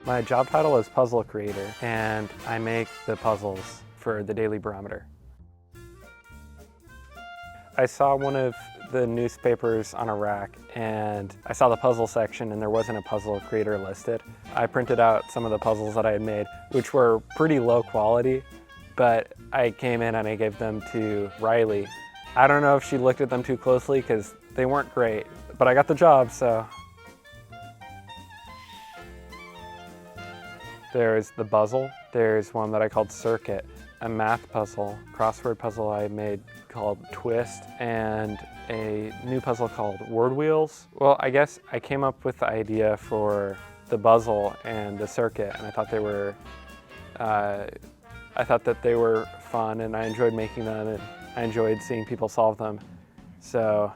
My job title is puzzle creator, and I make the puzzles for the Daily Barometer. I saw one of the newspapers on a rack, and I saw the puzzle section and there wasn't a puzzle creator listed. I printed out some of the puzzles that I had made, which were pretty low quality, but I came in and I gave them to Riley. I don't know if she looked at them too closely because they weren't great, but I got the job, so. There's the puzzle. There's one that I called Circuit, a math puzzle, crossword puzzle I made called Twist, and a new puzzle called Word Wheels. Well, I guess I came up with the idea for the puzzle and the circuit, and I thought that they were fun, and I enjoyed making them, and I enjoyed seeing people solve them. So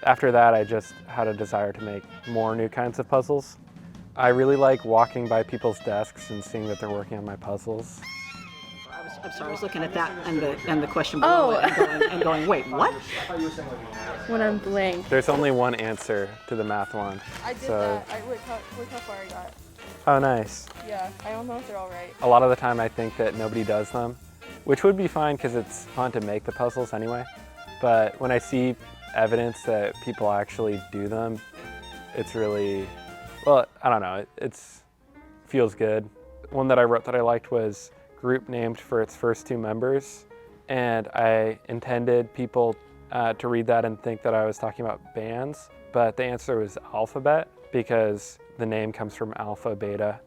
after that, I just had a desire to make more new kinds of puzzles. I really like walking by people's desks and seeing that they're working on my puzzles. I'm sorry, I was looking at that and the question below it and going, wait, what? When I'm blank. There's only one answer to the math one. I did that. Look how far I got. Oh, nice. Yeah, I don't know if they're all right. A lot of the time I think that nobody does them, which would be fine because it's fun to make the puzzles anyway. But when I see evidence that people actually do them, it's really, well, I don't know, it feels good. One that I wrote that I liked was group named for its first two members, and I intended people to read that and think that I was talking about bands, but the answer was alphabet because the name comes from alpha, beta.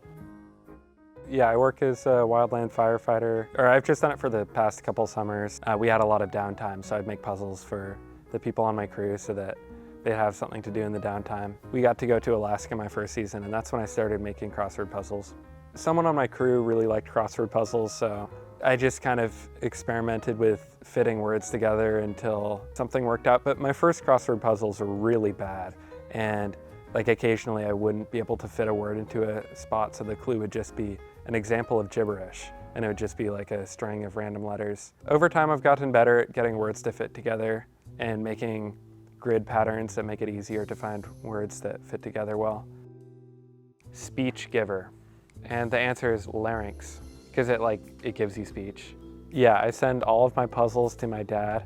Yeah, I work as a wildland firefighter, or I've just done it for the past couple summers. We had a lot of downtime, so I'd make puzzles for the people on my crew so that they'd have something to do in the downtime. We got to go to Alaska my first season, and that's when I started making crossword puzzles. Someone on my crew really liked crossword puzzles, so I just kind of experimented with fitting words together until something worked out. But my first crossword puzzles were really bad, and like occasionally I wouldn't be able to fit a word into a spot, so the clue would just be an example of gibberish, and it would just be like a string of random letters. Over time I've gotten better at getting words to fit together and making grid patterns that make it easier to find words that fit together well. Speech giver. And the answer is larynx, because it gives you speech. Yeah, I send all of my puzzles to my dad,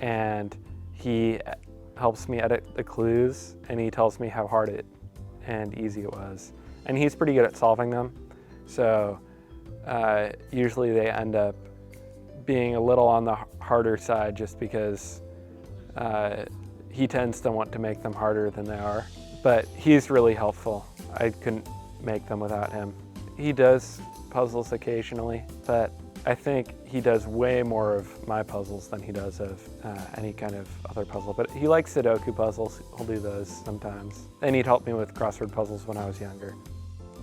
and he helps me edit the clues, and he tells me how hard and easy it was. And he's pretty good at solving them, so usually they end up being a little on the harder side just because he tends to want to make them harder than they are. But he's really helpful. I couldn't make them without him. He does puzzles occasionally, but I think he does way more of my puzzles than he does of any kind of other puzzle. But he likes Sudoku puzzles. He'll do those sometimes. And he'd help me with crossword puzzles when I was younger.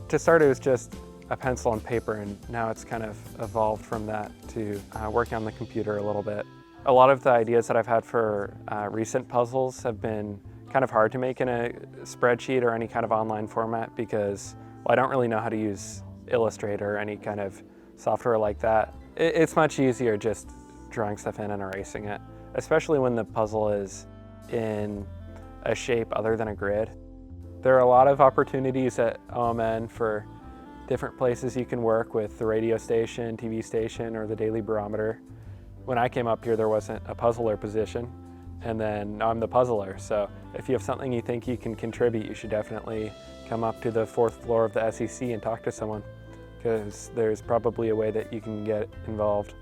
To start, it was just a pencil and paper, and now it's kind of evolved from that to working on the computer a little bit. A lot of the ideas that I've had for recent puzzles have been kind of hard to make in a spreadsheet or any kind of online format because, well, I don't really know how to use Illustrator or any kind of software like that. It's much easier just drawing stuff in and erasing it, especially when the puzzle is in a shape other than a grid. There are a lot of opportunities at OMN for different places you can work with the radio station, TV station, or the Daily Barometer. When I came up here, there wasn't a puzzler position, and then now I'm the puzzler. So if you have something you think you can contribute, you should definitely come up to the 4th floor of the SEC and talk to someone, because there's probably a way that you can get involved.